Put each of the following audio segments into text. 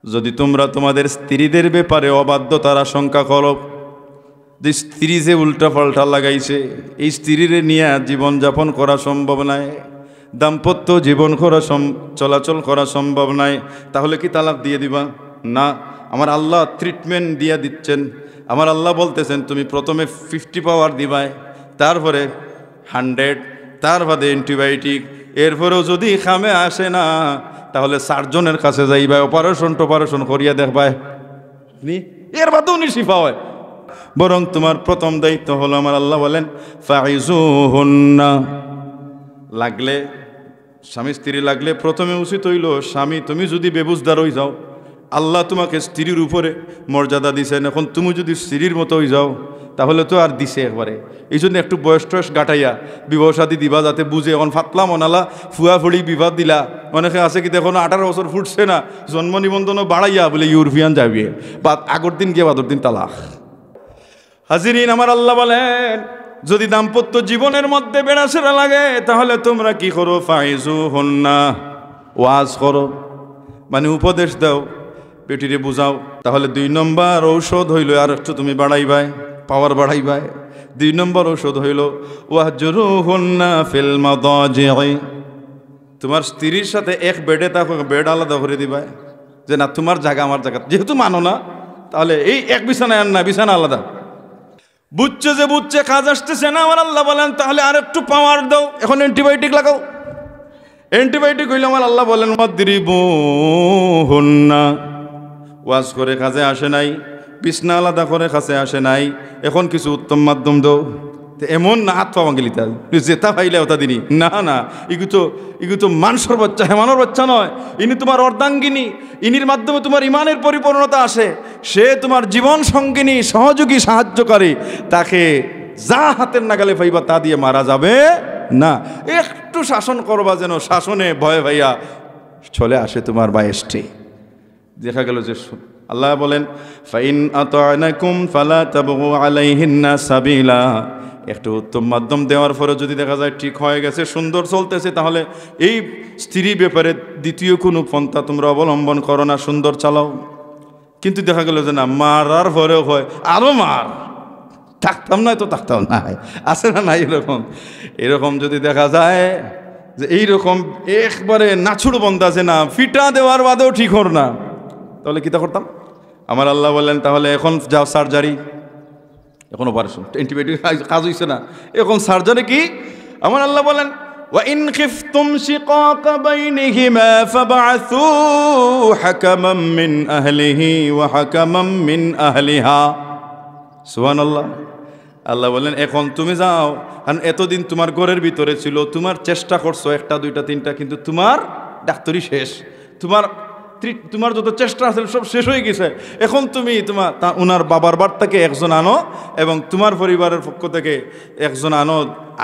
যদি তোমরা তোমাদের স্ত্রীদের ব্যাপারে অবাধ্যতার আশঙ্কা করো, যে স্ত্রী যে উল্টা পাল্টা লাগাইছে, এই স্ত্রীর নিয়ে জীবনযাপন করা সম্ভব নয়, দাম্পত্য জীবন করা চলাচল করা সম্ভব নয়, তাহলে কি তালাক দিয়ে দিবা? না, আমার আল্লাহ ট্রিটমেন্ট দিয়ে দিচ্ছেন। আমার আল্লাহ বলতেছেন তুমি প্রথমে 50 পাওয়ার দিবাই, তারপরে 100, তার বাদে অ্যান্টিবায়োটিক, এরপরেও যদি খামে আসে না তাহলে সার্জনের কাছে যাইবা, অপারেশন করিয়া দেখবাই, এর বাদেও উনি শিফা হয়। বরং তোমার প্রথম দায়িত্ব হলো, আমার আল্লাহ বলেন ফাইজুহুন্না, লাগলে স্বামী স্ত্রী লাগলে প্রথমে উচিত হইল স্বামী তুমি যদি বেবুজদার হয়ে যাও, আল্লাহ তোমাকে স্ত্রীর উপরে মর্যাদা দিছেন, এখন তুমি যদি স্ত্রীর মতো হয়ে যাও তাহলে তো আর দিছে একবারে। এই জন্য একটু বয়স টয়স গাটাইয়া বিবাহ সাদী দিবা, যাতে বুঝে। এখন ফাতলা মনালা ফুয়া ফুড়ি বিবাদ দিলা, অনেকে আছে কি দেখো 18 বছর ফুটছে না, জন্ম নিবন্ধনও বাড়াইয়া বলে ইউরোপিয়ান যাবে, বা আগর দিন গিয়ে বাদর দিন তালাক। হাজিরিন, আমার আল্লাহ বলেন যদি দাম্পত্য জীবনের মধ্যে বেড়াছেরা লাগে তাহলে তোমরা কি করো? ফাইজুহুন্না, ওয়াজ করো, মানে উপদেশ দাও, বেটিরে বুঝাও। তাহলে 2 নম্বর ঔষধ হইল আর একটু তুমি বাড়াইবাই, পাওয়ার বাড়াইবাই। 2 নম্বর ঔষধ হইল ওয়াহজুরুহুন্না ফিল মাদাজি'i, তোমার স্ত্রীর সাথে এক বেডে থাকো, বেড আলাদা করে দিবাই, যে না তোমার জায়গা আমার জায়গা, যেহেতু মানো না তাহলে এই এক বিছানায় আর না, বিছানা আলাদা। বুঝছে যে বুঝছে, কাজ আসতেছে না, আমার আল্লাহ বলেন তাহলে আর একটু পাওয়ার দাও, এখন অ্যান্টিবায়োটিক লাগাও। অ্যান্টিবায়োটিক হইলে আমার আল্লাহ বলেন ওয়াদরিবুহুন্না, ওয়াজ করে কাজে আসে নাই, বিছনা আলাদা করে কাছে আসে নাই, এখন কিছু উত্তম মাধ্যম দাও। এমন না হাত পাওয়া গেলি তাই জেতা পাইলে ওটা দিনই না, না, ইগু তো মানুষের বাচ্চা, হেমানোর বাচ্চা নয়, ইনি তোমার অর্ধাঙ্গিনী, ইনির মাধ্যমে তোমার ইমানের পরিপূর্ণতা আসে। সে তোমার জীবন সঙ্গিনী, সহযোগী, সাহায্যকারী, তাকে যা হাতের নাগালে পাইবা তা দিয়ে মারা যাবে না। একটু শাসন করবা যেন শাসনে ভয়ে ভাইয়া চলে আসে তোমার বায়েসটি। দেখা গেল যে আল্লাহ বলেন ফাইন আতা'নাকুম ফালা তাবগু আলাইহিন্না সাবিলা, একটু উত্তম মাধ্যম দেওয়ার পরে যদি দেখা যায় ঠিক হয়ে গেছে, সুন্দর চলতেছে, তাহলে এই স্ত্রী ব্যাপারে দ্বিতীয় কোনো পন্থা তোমরা অবলম্বন করো না, সুন্দর চালাও। কিন্তু দেখা গেল যে না, মারার পরেও হয় আরো মার, থাকতাম না তো থাকতাম না, আছে না? না, এরকম যদি দেখা যায় যে এইরকম একবারে নাছুড় বন্ধা আছে না, ফিটা দেওয়ার বাদেও ঠিক হর না, তাহলে কিতা করতাম? আমার আল্লাহ বললেন তাহলে এখন যাও সার্জারি, এখন অপারেশন, অ্যান্টিবায়োটিক কাজ হইছে না, এখন সার্জারি কি? আমার আল্লাহ বলেন وَإِنْ خِفْتُمْ شِقَاقَ بَيْنِهِمَا فَابْعَثُوا حَكَمًا مِّنْ أَهْلِهِ وَحَكَمًا مِّنْ أَهْلِهَا। সুবহানাল্লাহ। আল্লাহ বলেন এখন তুমি যাও, কারণ এতদিন তোমার ঘরের ভিতরে ছিল, তোমার চেষ্টা করছো 1টা 2টা 3টা, কিন্তু তোমার ডাক্তারি শেষ, তোমার যত চেষ্টা আছে সব শেষ হয়ে গেছে। এখন তুমি ওনার বাবার বাড়ি থেকে একজন আনো, এবং তোমার পরিবারের পক্ষ থেকে একজন আনো,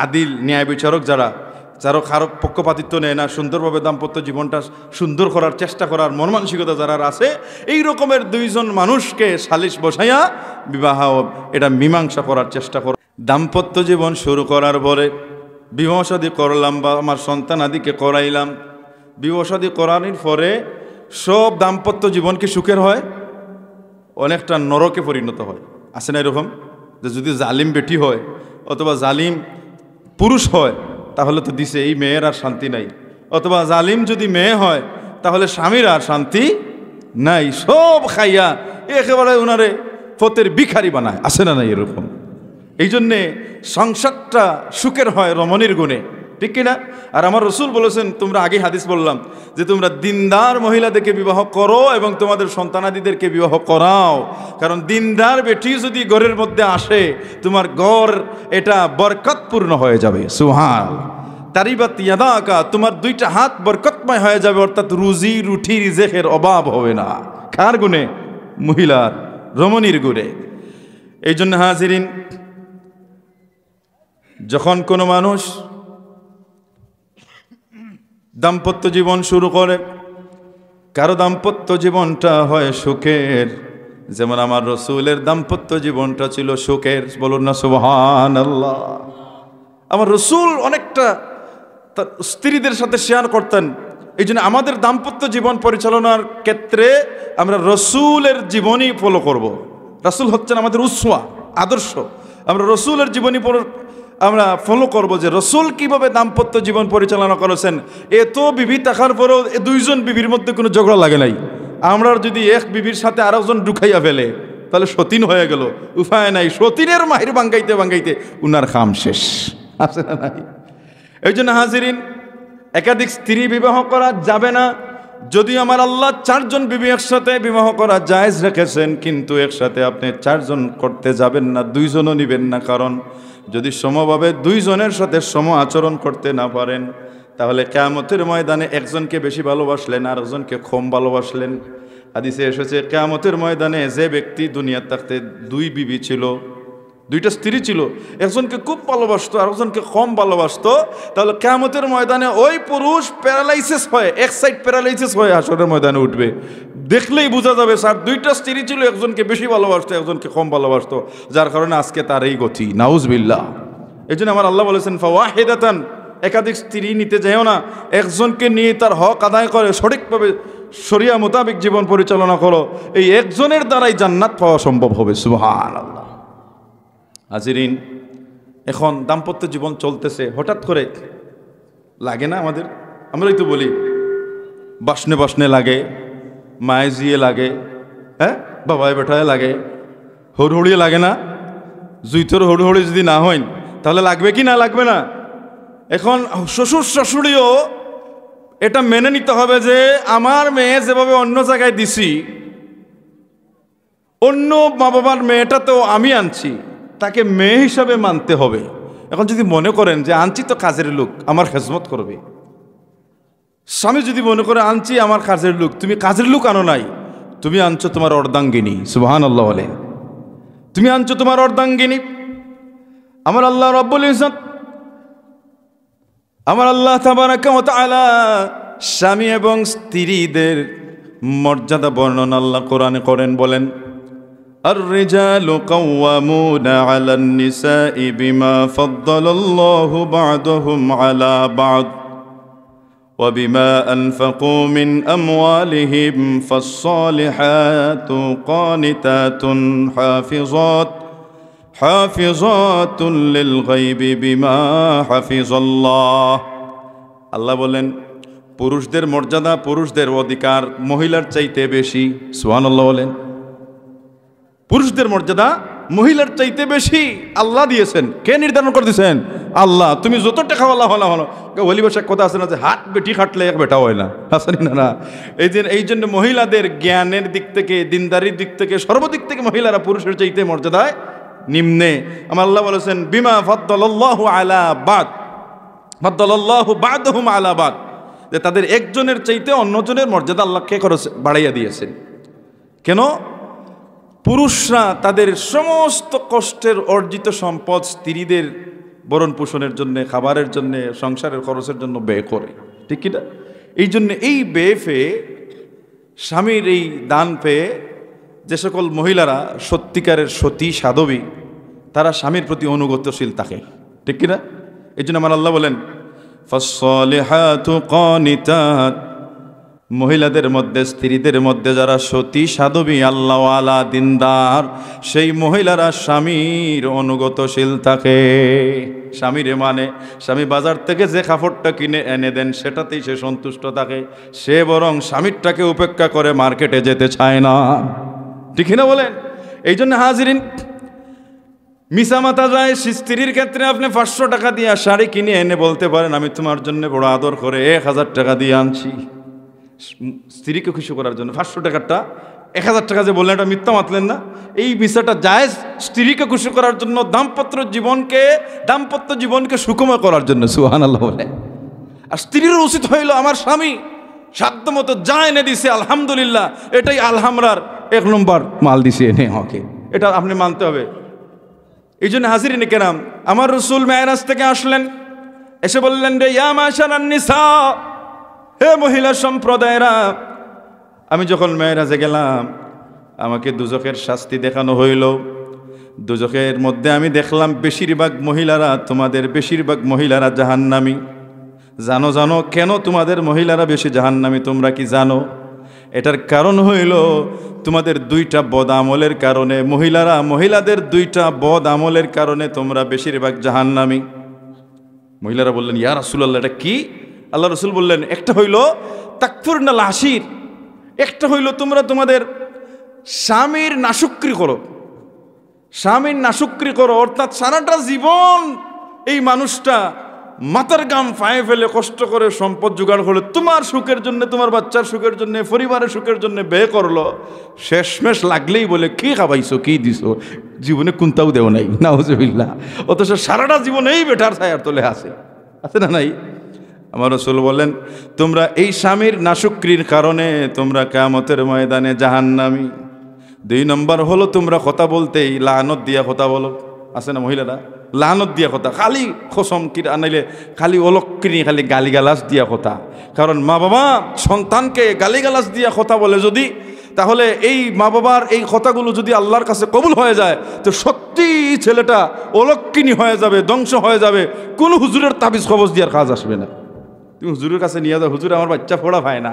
আদিল ন্যায় বিচারক, যারা কারো পক্ষপাতিত্ব নেয় না, সুন্দরভাবে দাম্পত্য জীবনটা সুন্দর করার চেষ্টা করার মন মানসিকতা যারা আছে, এই রকমের 2 জন মানুষকে সালিশ বসাইয়া বিবাহ এটা মীমাংসা করার চেষ্টা করো। দাম্পত্য জীবন শুরু করার পরে বিবাহ শাদী করলাম বা আমার সন্তান আদিকে করাইলাম, বিবাহ শাদী করানোর পরে সব দাম্পত্য জীবন কি সুখের হয়? অনেকটা নরকে পরিণত হয়। আছে না এরকম? যে যদি জালিম বেটি হয় অথবা জালিম পুরুষ হয় তাহলে তো দিছে এই মেয়ের আর শান্তি নাই, অথবা জালিম যদি মেয়ে হয় তাহলে স্বামীর আর শান্তি নাই, সব খাইয়া একেবারে উনারে ফতের ভিখারি বানায়। আছে না নাই এরকম? এই জন্যে সংসারটা সুখের হয় রমণীর গুণে, ঠিক কিনা? আর আমার রসুল বলেছেন, তোমরা আগে হাদিস বললাম যে তোমরা দিনদার মহিলাদেরকে বিবাহ করো এবং তোমাদের সন্তানাদিদেরকে বিবাহ করাও, কারণ দিনদার বেটি যদি ঘরের মধ্যে আসে তোমার ঘর এটা বরকতপূর্ণ হয়ে যাবে। সুবহান তারিবাত ইয়াদাকা, তোমার 2টা হাত বরকতময় হয়ে যাবে, অর্থাৎ রুজি রুটি রিজেকের অভাব হবে না। কার গুণে? মহিলার, রমণীর গুণে। এই জন্য হাজিরিন, যখন কোনো মানুষ দাম্পত্য জীবন শুরু করে, কারো দাম্পত্য জীবনটা হয় সুখের, যেমন আমার রসুলের দাম্পত্য জীবনটা ছিল সুখের। বলুন না সুবহানাল্লাহ। আমার রসুল অনেকটা তার স্ত্রীদের সাথে শেয়ার করতেন, এই জন্য আমাদের দাম্পত্য জীবন পরিচালনার ক্ষেত্রে আমরা রসুলের জীবনী ফলো করব। রসুল হচ্ছেন আমাদের উসওয়া, আদর্শ। আমরা রসুলের জীবনী আমরা ফলো করব যে রসুল কিভাবে দাম্পত্য জীবন পরিচালনা করেছেন। এত বিবি থাকার পরেও দুইজন বিবির মধ্যে কোনো ঝগড়া লাগে নাই। আমরা যদি এক বিবির সাথে আরেকজন ঢুকাইয়া ফেলে তাহলে সতীন হয়ে গেল, উপায় নাই। সতীনের মাহির ভাঙ্গাইতে ভাঙ্গাইতে উনার খাম শেষ, আছে না নাই? এই জন্য হাজিরিন, একাধিক স্ত্রী বিবাহ করা যাবে না। যদি আমার আল্লাহ 4 জন বিবি একসাথে বিবাহ করা জায়েজ রেখেছেন, কিন্তু একসাথে আপনি 4 জন করতে যাবেন না, 2 জনও নিবেন না। কারণ যদি সমভাবে 2 জনের সাথে সম আচরণ করতে না পারেন, তাহলে কিয়ামতের ময়দানে একজনকে বেশি ভালোবাসলেন আর একজনকে কম ভালোবাসলেন। হাদিসে এসেছে কিয়ামতের ময়দানে যে ব্যক্তি দুনিয়ার থাকতে 2 বিবি ছিল, 2টা স্ত্রী ছিল, একজনকে খুব ভালোবাসতো আর একজনকে কম ভালোবাসতো, তাহলে কিয়ামতের ময়দানে ওই পুরুষ প্যারালাইসিস হয়ে, এক সাইড প্যারালাইসিস হয়ে হাসরের ময়দানে উঠবে। দেখলেই বোঝা যাবে স্যার 2টা স্ত্রী ছিল, একজনকে বেশি ভালোবাসতো একজনকে কম ভালোবাসতো, যার কারণে আজকে তার এই গতি। নাউজুবিল্লাহ। এই জন্য আমার আল্লাহ বলেছেন ফাওয়াহিদাতান, একাধিক স্ত্রী নিতে যাও না, একজনকে নিয়ে তার হক আদায় করে সঠিকভাবে শরিয়া মোতাবেক জীবন পরিচালনা করো। এই একজনের দ্বারাই জান্নাত পাওয়া সম্ভব হবে। সুবহানাল্লাহ। হাজিরিন, এখন দাম্পত্য জীবন চলতেছে, হঠাৎ করে লাগে না আমাদের, আমরাই তো বলি বাসনে বাসনে লাগে, মায়ে জিয়ে লাগে, হ্যাঁ বাবায় বেটায় লাগে, হড়হড়িয়ে লাগে না? জুইতর হড়হড়ি যদি না হয় তাহলে লাগবে কি না লাগবে না? এখন শ্বশুর শাশুড়িও এটা মেনে নিতে হবে যে আমার মেয়ে যেভাবে অন্য জায়গায় দিছি, অন্য মা বাবার মেয়েটা তো আমি আনছি, তাকে মেয়ে হিসাবে মানতে হবে। এখন যদি মনে করেন যে আনছি তো কাজের লোক, আমার খেজমত করবে, স্বামী যদি মনে করে আনছি আমার কাজের লোক, তুমি কাজের লোক আনো নাই, তুমি আনছো তোমার অর্ধাঙ্গিনী। সুবহানাল্লাহ বলে, তুমি আনছো তোমার অর্ধাঙ্গিনী। আমার আল্লাহ রাব্বুল ইজ্জত, আমার আল্লাহ তাবারাকা ওয়া তাআলা স্বামী এবং স্ত্রীদের মর্যাদা বর্ণনা আল্লাহ কোরআনে করেন, বলেন الرجال قوامون على النساء بما فضل الله بعضهم على بعض وبما أنفقوا من أموالهم فالصالحات قانتات حافظات للغيب بما حفظ الله। আল্লাহ বলেন পুরুষদের মর্যাদা, পুরুষদের অধিকার মহিলার চাইতে বেশি। সুবহানাল্লাহ বলেন, পুরুষদের মর্যাদা মহিলার চাইতে বেশি আল্লাহ দিয়েছেন। কে নির্ধারণ করে দিয়েছেন? আল্লাহ। তুমি যত টাকা বলা হলো হলো, ওলি ভাষায় কথা আছে না যে হাত বেটি খাটলে এক বেটা হয় না, আসেনি না? না, এই জন্য মহিলাদের জ্ঞানের দিক থেকে, দিনদারির দিক থেকে, সর্বদিক থেকে মহিলারা পুরুষের চাইতে মর্যাদায় নিম্নে। আমার আল্লাহ বলেছেন বিমা ফাদ্দালাল্লাহু আলা বাদ, ফাদ্দালাল্লাহু বাদহুম আলা বাদ, যে তাদের একজনের চাইতে অন্যজনের মর্যাদা আল্লাহ কে করেছে, বাড়াইয়া দিয়েছেন। কেন? পুরুষরা তাদের সমস্ত কষ্টের অর্জিত সম্পদ স্ত্রীদের ভরণ পোষণের জন্য, খাবারের জন্য, সংসারের খরচের জন্য ব্যয় করে, ঠিক কিনা? এই জন্য এই ব্যয় পেয়ে, স্বামীর এই দান পেয়ে যে সকল মহিলারা সত্যিকারের সতী সাধবী, তারা স্বামীর প্রতি অনুগতশীল থাকে, ঠিক কিনা? এই জন্য আমার আল্লাহ বলেন ফাসসালিহাতু কানিতাত, মহিলাদের মধ্যে, স্ত্রীদের মধ্যে যারা সতী সাধবী, আল্লাহওয়ালা, দিনদার, সেই মহিলারা স্বামীর অনুগতশীল থাকে। স্বামীরে মানে, স্বামী বাজার থেকে যে কাপড়টা কিনে এনে দেন সেটাতেই সে সন্তুষ্ট থাকে, সে বরং স্বামীরটাকে উপেক্ষা করে মার্কেটে যেতে চায় না, ঠিক না বলেন? এই জন্য হাজিরিন, মিশা মাথা যায়, স্ত্রীর ক্ষেত্রে আপনি 500 টাকা দিয়ে শাড়ি কিনে এনে বলতে পারেন আমি তোমার জন্য বড় আদর করে 1000 টাকা দিয়ে আনছি, স্ত্রীকে খুশি করার জন্য। 500 টাকাটা 1000 টাকা যে বললেন, এটা মিথ্যা মাতলেন না? এই বিষয়টা জায়েজ, স্ত্রীকে খুশি করার জন্য, দাম্পত্য জীবনকে সুখময় করার জন্য। সুবহানাল্লাহ বলে। আর স্ত্রীর উচিত হইল আমার স্বামী সাধ্য মতো যা এনে দিছে আলহামদুলিল্লাহ, এটাই আলহামরার 1 নম্বর মাল দিছে এনে আমাকে, এটা আপনি মানতে হবে। এই জন্য হাজিরিন কেরাম, আমার রাসূল মেরাজ থেকে আসলেন, এসে বললেন রে ইয়া মাশারান নিসা, হে মহিলা সম্প্রদায়েরা, আমি যখন মেরাজে গেলাম আমাকে দুজখের শাস্তি দেখানো হইল। দুজখের মধ্যে আমি দেখলাম বেশিরভাগ মহিলারা, তোমাদের বেশিরভাগ মহিলারা জাহান্নামী। জানো জানো কেন তোমাদের মহিলারা বেশি জাহান্নামী তোমরা কি জানো? এটার কারণ হইল তোমাদের দুইটা বদ আমলের কারণে, মহিলাদের দুইটা বদ আমলের কারণে তোমরা বেশিরভাগ জাহান্নামী। মহিলারা বললেন, ইয়া রাসূলুল্লাহ, এটা কি? আল্লাহ রাসূল বললেন, একটা হইল তাকফুরনাল আশির, একটা হইল তোমরা তোমাদের স্বামীর নাশুকরি করো। স্বামীর নাশুকরি করো অর্থাৎ সারাটা জীবন এই মানুষটা মাথার গাম ফায়ে ফেলে কষ্ট করে সম্পদ জোগাড় করলো, তোমার সুখের জন্য, তোমার বাচ্চার সুখের জন্য, পরিবারের সুখের জন্য ব্যয় করলো, শেষমেশ লাগলেই বলে কি খাবাইছো, কি দিছো, জীবনে কোনটাও দেও নাই, নাউজুবিল্লাহ। অথচ সারাটা জীবন এই বেটার ছায়ার তলে আছে না নাই? আমার রাসূল বলেন, তোমরা এই স্বামীর নাশুকরির কারণে তোমরা কিয়ামতের ময়দানে জাহান্নামী। 2 নম্বর হলো তোমরা কথা বলতেই লানত দিয়া কথা বলো, আছে না মহিলারা? লানত দিয়া কথা, খালি খসম কি আনাইলে খালি অলক্কিনি, খালি গালিগালাজ দিয়া কথা। কারণ মা বাবা সন্তানকে গালিগালাজ দিয়া কথা বলে যদি, তাহলে এই মা বাবার এই কথাগুলো যদি আল্লাহর কাছে কবুল হয়ে যায় তো সত্যি ছেলেটা অলক্কিনি হয়ে যাবে, ধ্বংস হয়ে যাবে। কোনো হুজুরের তাবিজ কবজ দিয়ার কাজ আসবে না। তুমি হুজুরের কাছে নিয়ে যাও, হুজুর আমার বাচ্চা ফোড়া পায় না,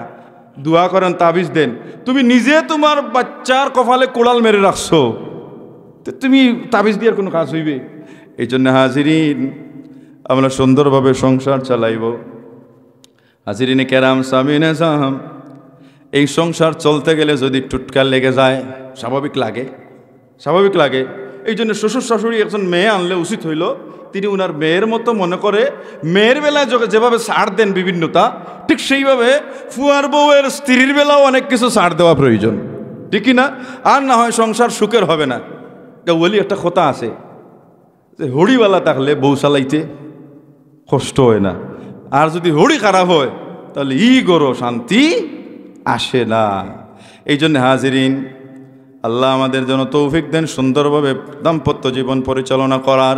দোয়া করেন, তাবিজ দেন। তুমি নিজে তোমার বাচ্চার কপালে কোড়াল মেরে রাখছো, তো তুমি তাবিজ দেওয়ার কোনো কাজ হইবে? এই জন্য হাজিরিন, আমরা সুন্দরভাবে সংসার চালাইব। হাজিরিনে কেরাম, সামিনে জাহাম, এই সংসার চলতে গেলে যদি টুটকার লেগে যায়, স্বাভাবিক লাগে। এই জন্য শ্বশুর শাশুড়ি একজন মেয়ে আনলে উচিত হইল তিনি উনার মেয়ের মতো মনে করে, মেয়ের বেলায় যেভাবে ছাড় দেন বিভিন্নতা, ঠিক সেইভাবে ফুয়ার বউয়ের স্ত্রীর বেলাও অনেক কিছু ছাড় দেওয়া প্রয়োজন, ঠিক না? আর না হয় সংসার সুখের হবে না। বলি একটা কথা আছে যে হড়িওয়ালা থাকলে বউ চালাইতে কষ্ট হয় না, আর যদি হড়ি খারাপ হয় তাহলে গরো শান্তি আসে না। এই জন্য হাজিরিন, আল্লাহ আমাদের জন্য তৌফিক দেন সুন্দরভাবে দাম্পত্য জীবন পরিচালনা করার।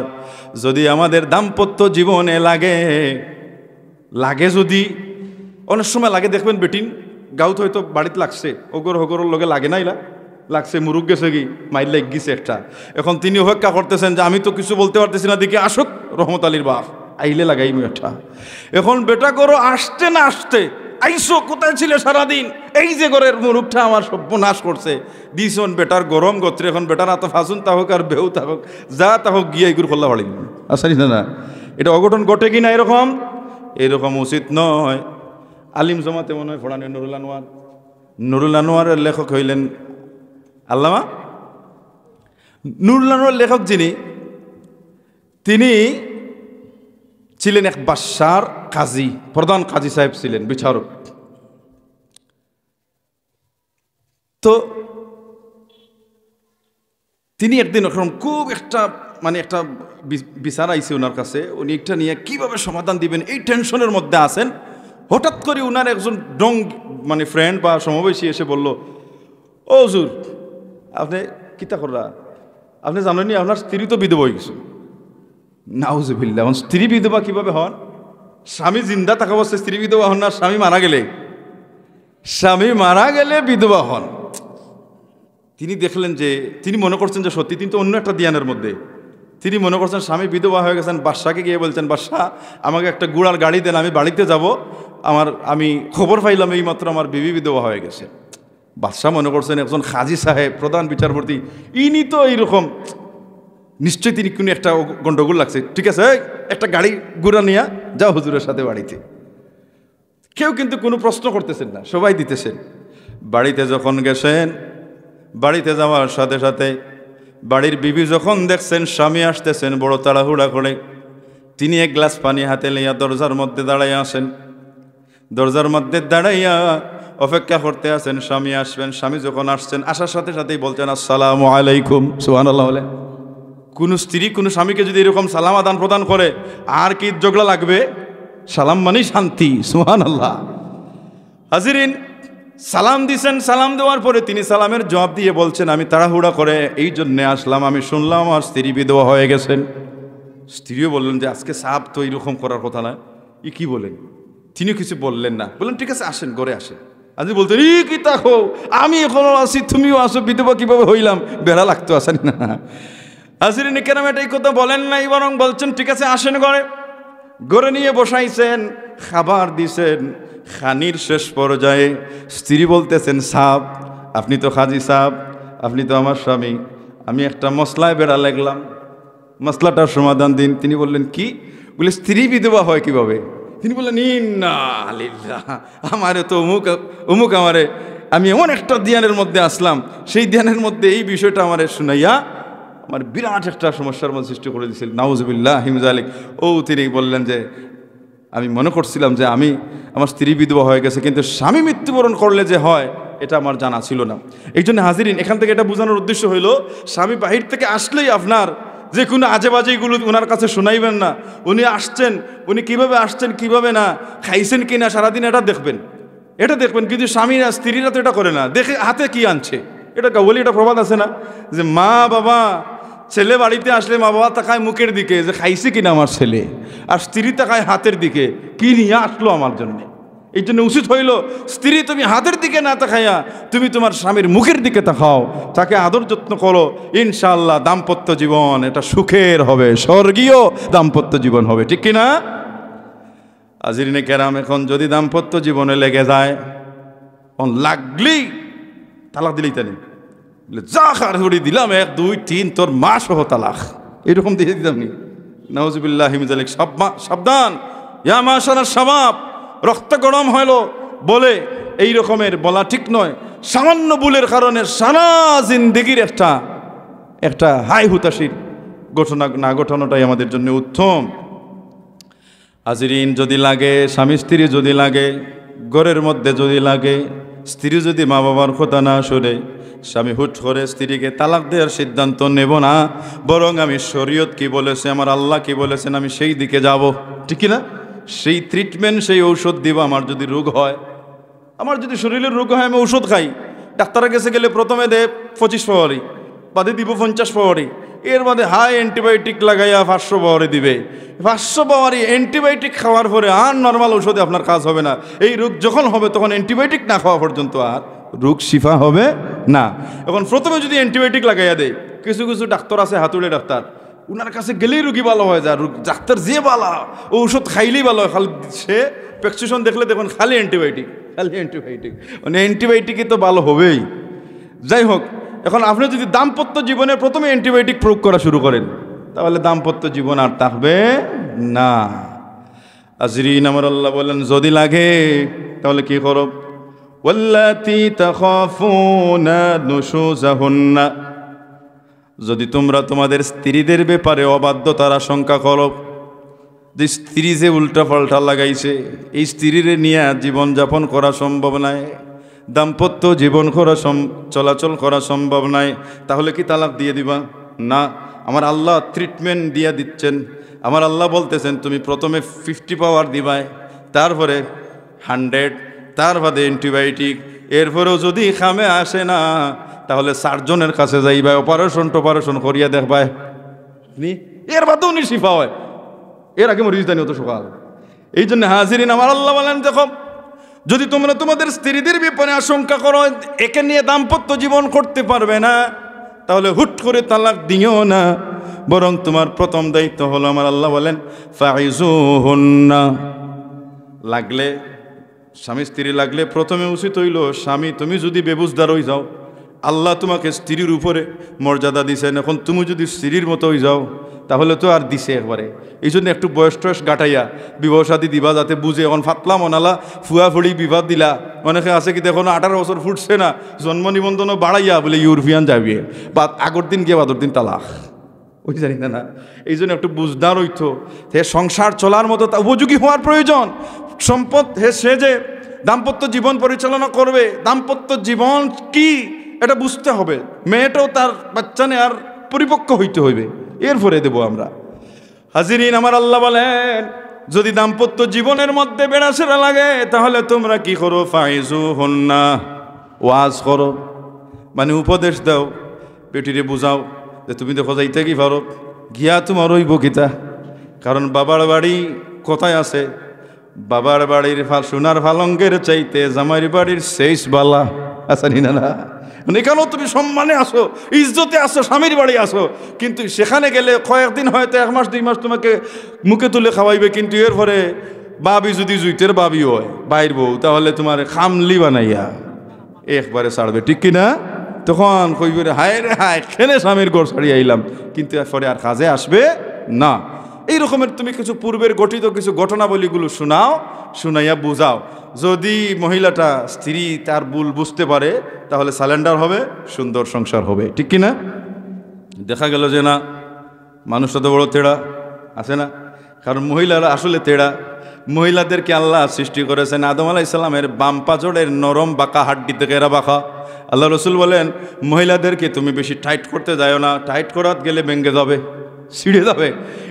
যদি আমাদের দাম্পত্য জীবনে লাগে যদি অনেক সময় লাগে, দেখবেন বেটিন গাউত হয়তো বাড়িতে লাগছে, হগরের লগে লাগে না, লাগছে, মুরুখ গেছে কি মাইল লাগ গেছে একটা। এখন তিনি অপেক্ষা করতেছেন যে আমি তো কিছু বলতে পারতেছি না, দিকে আসুক রহমত আলীর বাপ, আইলে লাগাই একটা। এখন বেটা করো আসতে না আসতে, আইসো কোথায় ছিলে সারাদিন, এই যে ঘরের মুরুখটা আমার সর্বনাশ করছে দিছন বেটার গরম গোত্রে। এখন বেটার এত ফাঁসুন তাহক আর বেউ তাহক যা তাহক গিয়ে এগুলো খোল্লা বাড়ি আসেনি না। এটা অঘটন ঘটে কি না? এরকম উচিত নয়। আলিম জমাতে মনে হয় ফোড়ানি নুরুল আনোয়ারের লেখক হইলেন আল্লামা নুরুল আনোয়ার। লেখক যিনি, তিনি ছিলেন এক বাদশার কাজী, প্রধান কাজী সাহেব ছিলেন, বিচারক। তো তিনি একদিন ওরকম খুব একটা বিচার আইছে ওনার কাছে, উনি একটা নিয়ে কিভাবে সমাধান দিবেন এই টেনশনের মধ্যে আছেন। হঠাৎ করে উনার একজন ফ্রেন্ড বা সমবয়সী এসে বলল, ও হুজুর, আপনি কিতা কররা, আপনি জানেননি আপনার স্ত্রী তো বিধবা হয়ে গেছে। নাউজুবিল্লাহ, স্ত্রী বিধবা কিভাবে হন? স্বামী জিন্দা থাকা অবস্থায় স্ত্রী বিধবা হন না, স্বামী মারা গেলে বিধবা হন। তিনি দেখলেন যে, তিনি মনে করছেন যে সত্যি, তিনি তো অন্য একটা দিয়ানের মধ্যে, তিনি মনে করছেন স্বামী বিধবা হয়ে গেছেন। বাদশাকে গিয়ে বলছেন, বাদশাহ আমাকে একটা গুড়ার গাড়ি দেন, আমি বাড়িতে যাব, আমি খবর পাইলাম এই মাত্র আমার বিবি বিধবা হয়ে গেছে। বাদশাহ মনে করছেন একজন কাজী সাহেব, প্রধান বিচারপতি, ইনি তো এইরকম, নিশ্চয়ই তিনি কোনো একটা গন্ডগোল লাগছে, ঠিক আছে একটা গাড়ি গুড়া নিয়ে যাও হুজুরের সাথে বাড়িতে। কেউ কিন্তু কোনো প্রশ্ন করতেছেন না, সবাই দিতেছেন। বাড়িতে যখন গেছেন, বাড়িতে যাওয়ার সাথে সাথে বাড়ির বিবি যখন দেখছেন স্বামী আসতেছেন বড় তাড়াহুড়া করে, তিনি এক গ্লাস পানি হাতে লইয়া দরজার মধ্যে দাঁড়াইয়া আসেন। দরজার মধ্যে দাঁড়াইয়া অপেক্ষা করতে আছেন স্বামী আসবেন। স্বামী যখন আসছেন, আসার সাথে সাথেই বলছেন আসসালামু আলাইকুম। সুবহানাল্লাহ। বলে কোন স্ত্রী কোন স্বামীকে যদি এরকম সালাম আদান প্রদান করে, আর কি ঝগড়া লাগবে? সালাম মানেই শান্তি। সুবহানাল্লাহ। হাজিরিন, সালাম দিছেন, সালাম দেওয়ার পরে তিনি সালামের জবাব দিয়ে বলছেন, আমি তাড়াহুড়া করে এই জন্যে আসলাম, আমি শুনলাম আমার স্ত্রী বিধবা হয়ে গেছেন। স্ত্রীও বললেন যে আজকে সাপ তো এইরকম করার কথা না, কি বলেন? তিনি কিছু বললেন না, বললেন ঠিক আছে আসেন, ঘরে আসেন। আজকে বলতেন কি তাকো, আমি এখনো আছি, তুমিও আসো, বিধবা কিভাবে হইলাম, বেড়া লাগতো আসেন না। হাজিরিন কেরাম এই কথা বলেন নাই, বরং বলছেন ঠিক আছে আসেন ঘরে। ঘরে নিয়ে বসাইছেন, খাবার দিছেন। খানির শেষ পর্যায়ে স্ত্রী বলতেছেন, সাহেব আপনি তো হাজি সাহেব, আপনি তো আমার স্বামী, আমি একটা মশলায় বেড়া লাগলাম, মশলাটার সমাধান দিন। তিনি বললেন কি? বলে স্ত্রী বিধবা হয় কিভাবে? তিনি বললেন, ইন্না লিল্লাহ, আমারে তো অমুক আমারে, আমি এমন একটা ধ্যানের মধ্যে আসলাম, সেই ধ্যানের মধ্যে এই বিষয়টা আমারে শুনাইয়া আমার বিরাট একটা সমস্যার মধ্যে সৃষ্টি করে দিয়েছিল। নাউজুবিল্লাহ হিমজালিক। তিনি বললেন যে আমি মনে করছিলাম যে আমার স্ত্রী বিধবা হয়ে গেছে, কিন্তু স্বামী মৃত্যুবরণ করলে যে হয় এটা আমার জানা ছিল না। এই জন্য হাজিরিন, এখান থেকে এটা বোঝানোর উদ্দেশ্য হইল, স্বামী বাহির থেকে আসলেই আপনার যে কোনো আজে বাজেগুলো ওনার কাছে শোনাইবেন না। উনি আসছেন, উনি কিভাবে আসছেন, কিভাবে না খাইছেন কিনা সারাদিন এটা দেখবেন, কিন্তু স্বামীরা স্ত্রীরা তো এটা করে না। দেখে হাতে কি আনছে, এটা বলি, এটা প্রবাদ আছে না যে মা বাবা ছেলে বাড়িতে আসলে মা বাবা তাকায় মুখের দিকে যে খাইছে কিনা আমার ছেলে, আর স্ত্রী তাকায় হাতের দিকে, কি নিয়ে আসলো আমার জন্যে। এই জন্য উচিত হইল, স্ত্রী তুমি হাতের দিকে না তাকাইয়া তুমি তোমার স্বামীর মুখের দিকে তাকাও, তাকে আদর যত্ন করো, ইনশাআল্লাহ দাম্পত্য জীবন এটা সুখের হবে, স্বর্গীয় দাম্পত্য জীবন হবে, ঠিক কিনা? হাজিরিনে কেরাম, এখন যদি দাম্পত্য জীবনে লেগে যায়, লাগলেই তালাক দিলেই তানি যা খাড়ি দিলাম 1 2 3 তোর মা সহ তালাক, এরকম দিয়ে দিতাম নি। নাউজুবিল্লাহ হিমজালিক। সাবধান, ইয়া মাশাআল্লাহ শাবাব, রক্ত গরম হইল বলে এই রকমের বলা ঠিক নয়। সামান্য ভুলের কারণে সারা জিন্দেগির একটা হাই হুতাশির ঘটনা না ঘটানোটাই আমাদের জন্য উত্তম। হাজিরিন, যদি লাগে, স্বামী স্ত্রী যদি লাগে, ঘরের মধ্যে যদি লাগে, স্ত্রী যদি মা বাবার কথা না শুনে, স্বামী হুট করে স্ত্রীকে তালাক দেওয়ার সিদ্ধান্ত নেব না, বরং আমি শরীয়ত কি বলেছে, আমার আল্লাহ কি বলেছেন, আমি সেই দিকে যাব, ঠিক না? সেই ট্রিটমেন্ট, সেই ঔষধ দিব। আমার যদি রোগ হয়, আমার যদি শরীরের রোগ হয়, আমি ঔষধ খাই। ডাক্তারের কাছে গেলে প্রথমে দেয় 25 পাওয়ারি, বাদে দিব 50 পাওয়ারি, এর বাদে হাই অ্যান্টিবায়োটিক লাগাইয়া 500 পাওয়ারি দিবে। 500 পাওয়ারি অ্যান্টিবায়োটিক খাওয়ার পরে আর নর্মাল ঔষধে আপনার কাজ হবে না। এই রোগ যখন হবে তখন অ্যান্টিবায়োটিক না খাওয়া পর্যন্ত আর রোগ শিফা হবে না। এখন প্রথমে যদি অ্যান্টিবায়োটিক লাগাইয়া দেয়, কিছু কিছু ডাক্তার আছে, হাতুড়ে ডাক্তার, উনার কাছে গেলেই রুগী ভালো হয়ে যায়। ডাক্তার যে ভালো, ঔষধ খাইলেই ভালো হয়। খালি সে প্রেসক্রিপশন দেখলে দেখুন খালি অ্যান্টিবায়োটিক, মানে অ্যান্টিবায়োটিকই তো ভালো হবেই। যাই হোক, এখন আপনি যদি দাম্পত্য জীবনে প্রথমে অ্যান্টিবায়োটিক প্রয়োগ করা শুরু করেন, তাহলে দাম্পত্য জীবন আর থাকবে না। হাজরিন, আমার আল্লাহ বলেন, যদি লাগে তাহলে কি করো? ওয়াল্লাতী তাখাফুনা নুশুযাহুন্না, যদি তোমরা তোমাদের স্ত্রীদের ব্যাপারে অবাধ্যতার আশঙ্কা করো, যে স্ত্রী যে উল্টা পাল্টা লাগাইছে, এই স্ত্রীর নিয়ে জীবনযাপন করা সম্ভব নয়, দাম্পত্য জীবন চলাচল করা সম্ভব নয়, তাহলে কি তালাক দিয়ে দিবা? না, আমার আল্লাহ ট্রিটমেন্ট দিয়ে দিচ্ছেন। আমার আল্লাহ বলতেছেন, তুমি প্রথমে 50 পাওয়ার দিবাই, তারপরে 100, তার বাদে অ্যান্টিবায়োটিক, এরপরেও যদি খামে আসে না, তাহলে সার্জনের কাছে যাইবা, অপারেশন করিয়া দেখবাই, এর বাদেও উনি শিফা হয়। এর আগে মরিস জানি অত সকাল। এই জন্য হাজিরিন, আমার আল্লাহ বলেন, দেখো, যদি তোমরা তোমাদের স্ত্রীদের ব্যাপারে আশঙ্কা করো একে নিয়ে দাম্পত্য জীবন করতে পারবে না, তাহলে হুট করে তালাক দিও না, বরং তোমার প্রথম দায়িত্ব হলো, আমার আল্লাহ বলেন, ফাইজুহুন্না, লাগলে স্বামী স্ত্রী লাগলে প্রথমে উচিত হইল, স্বামী তুমি যদি বেবুজদার হয়ে যাও, আল্লাহ তোমাকে স্ত্রীর উপরে মর্যাদা দিছেন, এখন তুমি যদি স্ত্রীর মতো হয়ে যাও তাহলে তো আর দিছে একবারে। এই জন্য একটু বয়স টয়স গাটাইয়া বিবাহ শাদী দিবা, যাতে বুঝে। এখন ফাতলা মনালা ফুয়া ফুড়ি বিবাদ দিলা, অনেকে আছে কি দেখো 18 বছর ফুটছে না, জন্ম নিবন্ধনও বাড়াইয়া বলে ইউরোপিয়ান যাবে, বা আগর দিন গিয়ে বাদর দিন তালাক, ওই জানি না। এই জন্য একটু বুঝদার হইতো, হে সংসার চলার মতো তা উপযোগী হওয়ার প্রয়োজন। সম্পদ সে যে দাম্পত্য জীবন পরিচালনা করবে, দাম্পত্য জীবন কি এটা বুঝতে হবে। মেয়েটাও তার বাচ্চা নিয়ে আর পরিপক্ক হইতে হইবে, এরপরে দেব আমরা। হাজিরিন, আমার আল্লাহ বলেন, যদি দাম্পত্য জীবনের মধ্যে বেড়াছেড়া লাগে, তাহলে তোমরা কি করো? ফাইজুহুন্না, ওয়াজ করো, মানে উপদেশ দাও, বেটিরে বুঝাও যে তুমি দেখো যাইতে কি পারো, গিয়া তোমার ওই বকিতা, কারণ বাবার বাড়ি কোথায় আছে, বাবার বাড়ির সোনার ফালঙ্গের চাইতে জামাইর বাড়ির শেষ বালা আসানি না না, এখানেও তুমি সম্মানে আসো, ইজ্জতে আসো, স্বামীর বাড়ি আসো, কিন্তু সেখানে গেলে কয়েকদিন হয়তো 1 মাস 2 মাস তোমাকে মুখে তুলে খাওয়াইবে, কিন্তু এর পরে বাবি যদি জুইতের বাবি হয় বাইর বউ, তাহলে তোমার খামলি বানাইয়া একবারে ছাড়বে, ঠিক কিনা? তখন কইবে হায় রে হায়, খেলে স্বামীর ঘর ছাড়িয়ে আইলাম, কিন্তু এরপরে আর কাজে আসবে না। এই রকমের তুমি কিছু পূর্বের গঠিত কিছু ঘটনাবলীগুলো শোনাও, শুনাইয়া বুঝাও। যদি মহিলাটা স্ত্রী তার ভুল বুঝতে পারে তাহলে সালেন্ডার হবে, সুন্দর সংসার হবে, ঠিক কিনা? দেখা গেল যে না, মানুষটা তো বড় তেড়া আছে না, কারণ মহিলারা আসলে তেড়া। মহিলাদেরকে আল্লাহ সৃষ্টি করেছেন আদম আলাইহিস সালামের বাম পাজরের নরম বাঁকা হাড্ডি থেকে এরা বাঁকা। আল্লাহ রসুল বলেন মহিলাদেরকে তুমি বেশি টাইট করতে যাও না, টাইট করাত গেলে ভেঙে যাবে, ছিঁড়ে যাবে।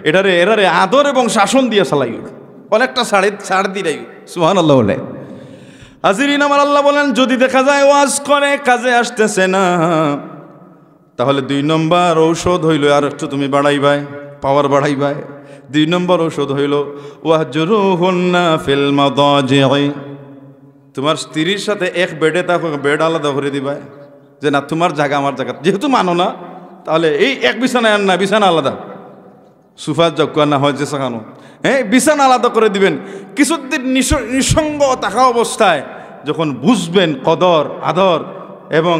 এরারে আদর এবং শাসন দিয়ে চালাই, অনেকটা ছাড় দিলাই। সুবহানাল্লাহ বলে হাজিরিন আমার, আল্লাহ বলেন যদি দেখা যায় ওয়াজ করে কাজে আসতেছে না, তাহলে 2 নম্বর ঔষধ হইল আর একটু তুমি বাড়াইবাই, পাওয়ার বাড়াইবাই। 2 নম্বর ঔষধ হইল ওয়াহজুরুহুন্না ফিল মাদাজি'i, তোমার স্ত্রীর সাথে এক বেডে থাকো, বেড আলাদা করে দিবা, যে না তোমার জায়গা আমার জায়গা, যেহেতু মানো না তাহলে এই এক বিছানায় আর না, বিছানা আলাদা, সুফার যোগ্য না হয় যে শেখানো, হ্যাঁ বিছানা আলাদা করে দিবেন। কিছুদিন নিঃসঙ্গ থাকা অবস্থায় যখন বুঝবেন কদর আদর এবং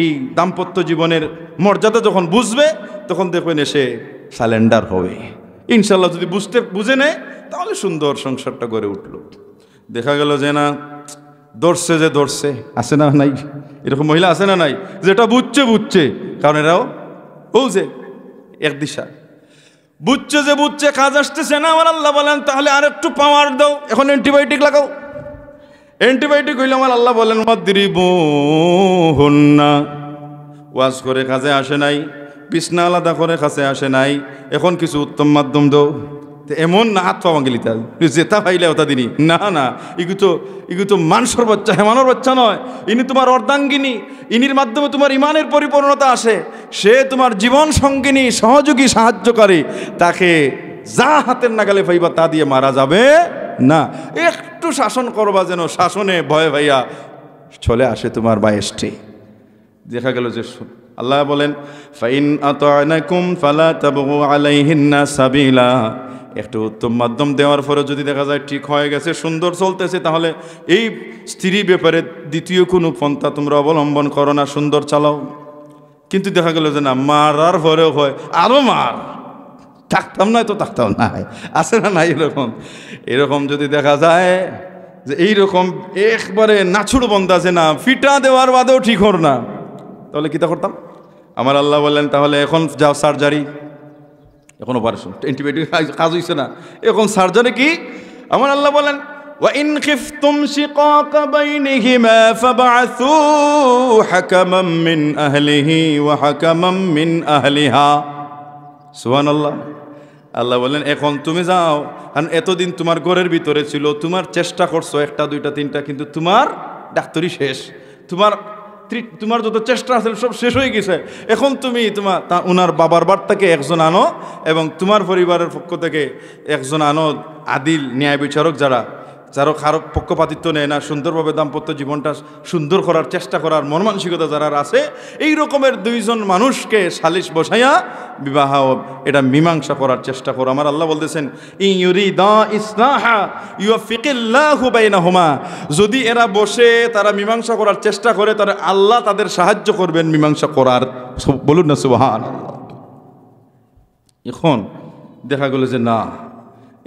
এই দাম্পত্য জীবনের মর্যাদা যখন বুঝবে, তখন দেখবেন এসে সালেন্ডার হবে ইনশাল্লাহ। যদি বুঝে নেয় তাহলে সুন্দর সংসারটা গড়ে উঠল। দেখা গেল যে না, ধরছে আছে না নাই, এরকম মহিলা আছে না নাই, যেটা বুঝছে, কারণ এরাও বুঝে এক দিশা বুঝছে কাজ আসতেছে না। আমার আল্লাহ বলেন তাহলে আর একটু পাওয়ার দাও, এখন অ্যান্টিবায়োটিক লাগাও। অ্যান্টিবায়োটিক হইলে আমার আল্লাহ বলেন ওয়াদরিবুহুন্না, ওয়াজ করে কাজে আসে নাই, বিছনা আলাদা করে কাছে আসে নাই, এখন কিছু উত্তম মাধ্যম দাও। এমন না হাত পাওয়া গেলি তার জেতা পাইলে ওটা দিনই না, ইগু তো মানুষের বাচ্চা, হেমানোর বাচ্চা নয়, ইনি তোমার অর্ধাঙ্গিনী, ইনির মাধ্যমে তোমার ইমানের পরিপূর্ণতা আসে। সে তোমার জীবন সঙ্গিনী, সহযোগী, সাহায্যকারী, তাকে যা হাতের নাগালে পাইবা তা দিয়ে মারা যাবে না। একটু শাসন করবা, যেন শাসনে ভয়ে ভাইয়া চলে আসে তোমার বায়েস্টে। দেখা গেল যে আল্লাহ বলেন ফাইন আতা'নাকুম ফালা তাবগু আলাইহিন্না সাবিলা, একটু উত্তম মাধ্যম দেওয়ার পরে যদি দেখা যায় ঠিক হয়ে গেছে, সুন্দর চলতেছে, তাহলে এই স্ত্রী ব্যাপারে দ্বিতীয় কোনো পন্থা তোমরা অবলম্বন করো না, সুন্দর চালাও। কিন্তু দেখা গেল যে না, মারার পরেও হয় আরো মার, থাকতাম না তো থাকতাম না, আছে না নাই এরকম যদি দেখা যায় যে এইরকম একবারে নাছুড় বন্ধ আছে না, ফিটা দেওয়ার বাদেও ঠিক হর না, তাহলে কী তা করতাম? আমার আল্লাহ বললেন তাহলে এখন যাও সার্জারি, এখন অপারেশন, অ্যান্টিবায়োটিক কাজ হইছে না, এখন সার্জারি কি? আমার আল্লাহ বলেন ওয়াইন খিফতুম শিকাকা বাইনিহিমা ফাবআসু হাকামান মিন আহলিহি ওয়া হাকামান মিন আহলিহা। সুবহানাল্লাহ। আল্লাহ বলেন এখন তুমি যাও, কারণ এতদিন তোমার ঘরের ভিতরে ছিল, তোমার চেষ্টা করছো 1টা 2টা 3টা, কিন্তু তোমার ডাক্তারি শেষ, তোমার যত চেষ্টা আছে সব শেষ হয়ে গেছে। এখন তুমি ওনার বাবার বাড়ি থেকে একজন আনো এবং তোমার পরিবারের পক্ষ থেকে একজন আনো, আদিল ন্যায় বিচারক, যারা কারো পক্ষপাতিত্ব নেয় না, সুন্দরভাবে দাম্পত্য জীবনটা সুন্দর করার চেষ্টা করার মন মানসিকতা যারা আছে, এই রকমের 2 জন মানুষকে সালিশ বসাইয়া বিবাহ এটা মীমাংসা করার চেষ্টা করো। আমার আল্লাহ বলতেছেন ইউরিদা ইসলাহা ইউফিকিল্লাহু বাইনাহুমা, যদি এরা বসে তারা মীমাংসা করার চেষ্টা করে, তাহলে আল্লাহ তাদের সাহায্য করবেন মীমাংসা করার। বলুন না সুবহানাল্লাহ। এখন দেখা গেল যে না,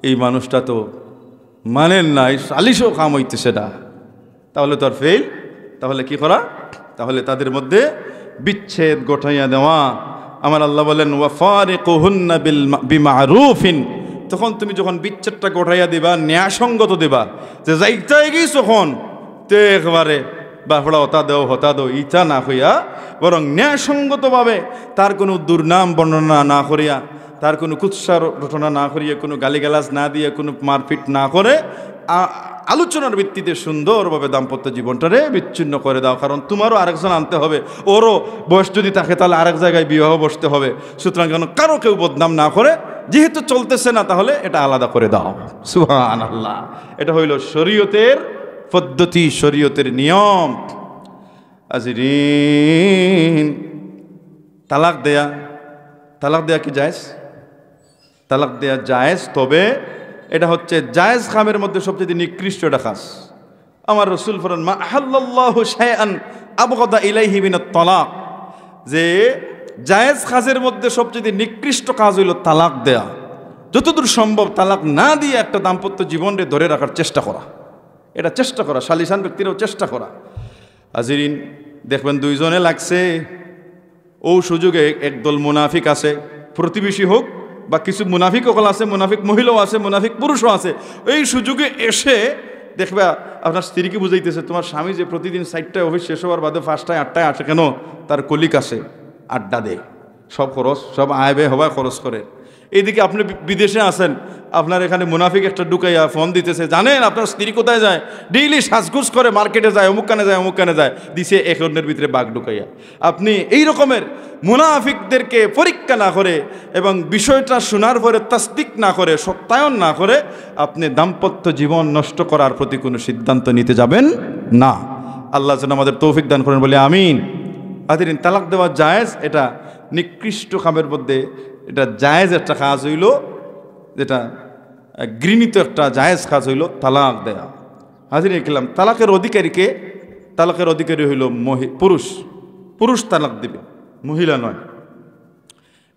এই মানুষটা তো মানেন নাই, সালিশও কাম হইতেছে না, তাহলে তো আর ফেল। তাহলে কি করা? তাহলে তাদের মধ্যে বিচ্ছেদ ঘটাইয়া দেওয়া। আমার আল্লাহ বলেন ওয়াফারিকুহুন্না বিমারুফিন, তখন তুমি যখন বিচ্ছেদটা ঘটাইয়া দিবা, ন্যায়সঙ্গত দিবা, যে যাইতে গিয়েছ তখন তে একবারে বাফড়া হতা দেও ইটা না হইয়া, বরং ন্যায়সঙ্গতভাবে তার কোনো দুর্নাম বর্ণনা না করিয়া, তার কোনো কুৎসার ঘটনা না করিয়া, কোনো গালিগালাজ না দিয়ে, কোনো মারপিট না করে আলোচনার ভিত্তিতে সুন্দরভাবে দাম্পত্য জীবনটারে বিচ্ছিন্ন করে দাও, কারণ তোমারও আরেকজন আনতে হবে, ওরও বয়স যদি থাকে তাহলে আরেক জায়গায় বিবাহ বসতে হবে। সুতরাং যেন কারো কেউ বদনাম না করে, যেহেতু চলতেছে না তাহলে এটা আলাদা করে দাও। সুবহানাল্লাহ। এটা হইল শরীয়তের পদ্ধতি, শরীয়তের নিয়ম। আজিরিন, তালাক দেয়া কি জায়েজ? তালাক দেয়া জায়েজ, তবে এটা হচ্ছে জায়েজ খামের মধ্যে সবচেয়ে নিকৃষ্ট একটা কাজ। আমার রাসূল ফরমান মা আহাল্লাল্লাহু শাইআন আবগাদা ইলাইহি মিনাত তালাক, যে জায়েজ কাজের মধ্যে সবচেয়ে নিকৃষ্ট কাজ হইল তালাক দেয়া। যতদূর সম্ভব তালাক না দিয়ে একটা দাম্পত্য জীবনকে ধরে রাখার চেষ্টা করা, এটা চেষ্টা করা, শালিশান ব্যক্তিরাও চেষ্টা করা। হাজিরিন, দেখবেন দুইজনে লাগছে, ও সুযোগে একদল মুনাফিক আছে, প্রতিবেশী হোক বা কিছু মুনাফিক সকল আছে, মুনাফিক মহিলাও আছে, মুনাফিক পুরুষও আছে। এই সুযোগে এসে দেখবা আপনার স্ত্রীকে বুঝাইতেছে, তোমার স্বামী যে প্রতিদিন 4টায় অফিস শেষ হওয়ার বাদে 5টায় 8টায় আসে কেন? তার কলিক আছে, আড্ডা দেয়, সব খরচ, সব আয় ব্যয় হওয়া খরচ করে। এইদিকে আপনি বিদেশে আছেন, আপনার এখানে মুনাফিক একটা ঢুকাইয়া ফোন দিতেছে, জানেন আপনার স্ত্রী কোথায় যায়? ডেইলি সাজগুজ করে মার্কেটে যায়, অমুক কানে যায়, অমুক কানে যায়, দিছে এক অন্যের ভিতরে বাঘ ঢুকাইয়া। আপনি এই রকমের মুনাফিকদেরকে পরীক্ষা না করে এবং বিষয়টা শোনার পরে তাসদিক না করে, সত্যায়ন না করে আপনি দাম্পত্য জীবন নষ্ট করার প্রতি কোনো সিদ্ধান্ত নিতে যাবেন না। আল্লাহ যেন আমাদের তৌফিক দান করেন, বলে আমিন। আদিন, তালাক দেওয়া জায়েজ, এটা নিকৃষ্ট কামের মধ্যে এটা জায়েজ একটা কাজ হইল, যেটা ঘৃণিত একটা জায়েজ কাজ হইল তালাক দেয়া। হাজির দেখলাম তালাকের অধিকারীকে, তালাকের অধিকারী হইল পুরুষ। পুরুষ তালাক দিবে, মহিলা নয়।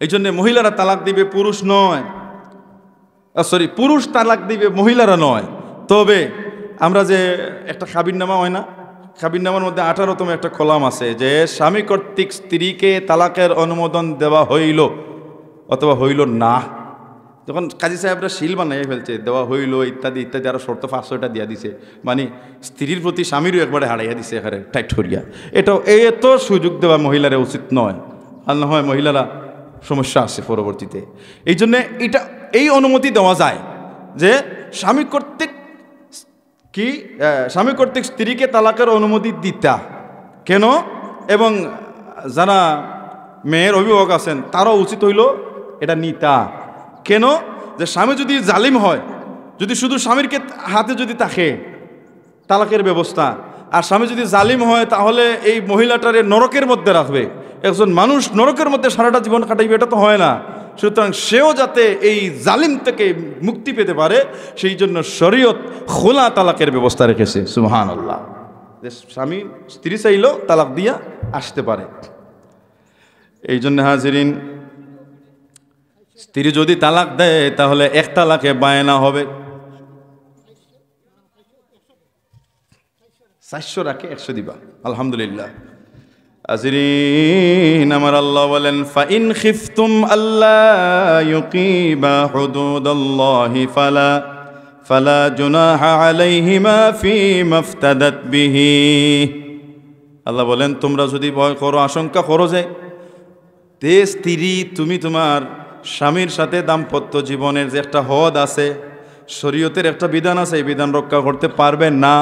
এই জন্যে মহিলারা তালাক দিবে, পুরুষ নয়। পুরুষ তালাক দিবে, মহিলারা নয়। তবে আমরা যে একটা কাবিননামা হয় না, কাবিননামার মধ্যে 18তম একটা কলাম আছে যে স্বামী কর্তৃক স্ত্রীকে তালাকের অনুমোদন দেওয়া হইল অথবা হইল না। যখন কাজী সাহেবরা শিল বানাই ফেলছে, দেওয়া হইল ইত্যাদি ইত্যাদি, আরও শর্ত 500টা দিয়া দিছে, মানে স্ত্রীর প্রতি স্বামীরও একবারে হারাইয়া দিছে এখানে টাইট করিয়া। এটাও এত সুযোগ দেওয়া মহিলারা উচিত নয়, আর না হয় মহিলারা সমস্যা আছে পরবর্তীতে। এই জন্যে এটা এই অনুমতি দেওয়া যায় যে স্বামী কর্তৃক স্ত্রীকে তালাকের অনুমতি দিতা কেন, এবং যারা মেয়ের অভিভাবক আছেন তারাও উচিত হইল এটা নিতা কেন, যে স্বামী যদি জালিম হয়, যদি শুধু স্বামীর হাতে যদি থাকে তালাকের ব্যবস্থা, আর স্বামী যদি জালিম হয় তাহলে এই মহিলাটারে নরকের মধ্যে রাখবে। একজন মানুষ নরকের মধ্যে সারাটা জীবন কাটাইবে, এটা তো হয় না। সুতরাং সেও যাতে এই জালিম থেকে মুক্তি পেতে পারে, সেই জন্য শরীয়ত খোলা তালাকের ব্যবস্থা রেখেছে। সুবহানাল্লাহ। যে স্বামী স্ত্রী চাইলেও তালাক দিয়া আসতে পারে। এই জন্য হাজিরিন, স্ত্রী যদি তালাক দেয় তাহলে এক তালাকে বায়না হবে। 400 রাখে 100 দিবা, আলহামদুলিল্লাহ। হাজিরিন, আমার আল্লাহ বলেন ফাইন খিফতুম আল্লা ইউকিমা হুদুদাল্লাহি ফালা জুনাহা আলাইহিমা ফীমা ইফতাদাত বিহি। আল্লাহ বলেন তোমরা যদি ভয় করো, আশঙ্কা করো যে স্ত্রী তুমি তোমার স্বামীর সাথে দাম্পত্য জীবনের যে একটা হদ আছে, শরীয়তের একটা বিধান আছে, এই বিধান রক্ষা করতে পারবে না,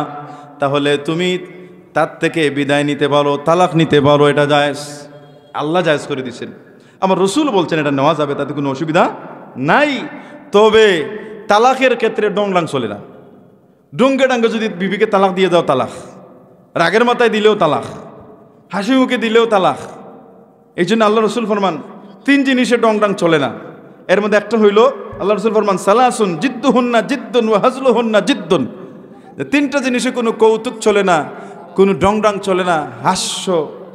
তাহলে তুমি তার থেকে বিদায় নিতে পারো, তালাক নিতে পারো। এটা জায়েজ, আল্লাহ জায়েজ করে দিচ্ছেন, আমার রসুল বলছেন এটা নেওয়া যাবে, তাতে কোনো অসুবিধা নাই। তবে তালাকের ক্ষেত্রে ডংডাং চলে না। ডঙ্গে ডাঙ্গে যদি বিবিকে তালাক দিয়ে দাও তালাক, রাগের মাথায় দিলেও তালাক, হাসি মুখে দিলেও তালাক। এই জন্য আল্লাহ রসুল ফরমান 3 জিনিসে ডংডাং চলে না। এর মধ্যে একটা হইল আল্লাহ রসুল ফরমান সালাসুন জিদ্দুহুন্না জিদ্দুন ওয়া হাজলুহুন্না জিদ্দুন। 3টা জিনিসে কোনো কৌতুক চলে না, কোনো ডংডাং চলে না, হাস্য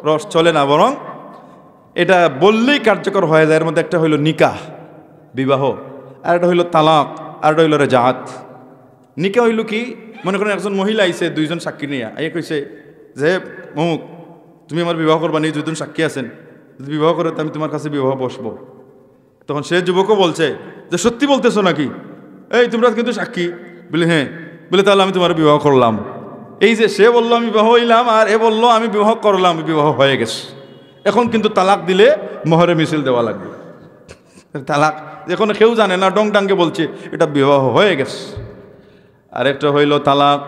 রস চলে না, বরং এটা বললেই কার্যকর হয়ে যায়। এর মধ্যে একটা হইল নিকাহ, বিবাহ, আর একটা হইল তালাক, আর একটা হইল রেজাত। নিকাহ হইল কি, মনে করেন একজন মহিলা আইছে, 2 জন সাক্ষী নিয়ে আইয়া কইছে যে অমুক তুমি আমার বিবাহ করবা, নিয়ে 2 জন সাক্ষী আছেন, যদি বিবাহ করে তো আমি তোমার কাছে বিবাহ বসবো। তখন সে যুবকও বলছে যে সত্যি বলতেছো নাকি, এই তোমরা কিন্তু সাক্ষী? বলে হ্যাঁ। বলে তাহলে আমি তোমার বিবাহ করলাম। এই যে সে বললো আমি বিবাহ হইলাম, আর এ বললো আমি বিবাহ করলাম, বিবাহ হয়ে গেছে। এখন কিন্তু তালাক দিলে মোহরে মিছিল দেওয়া লাগবে। তালাক এখন কেউ জানে না, ডং ডাঙ্গে বলছে এটা বিবাহ হয়ে গেছে। আরেকটা হইল তালাক।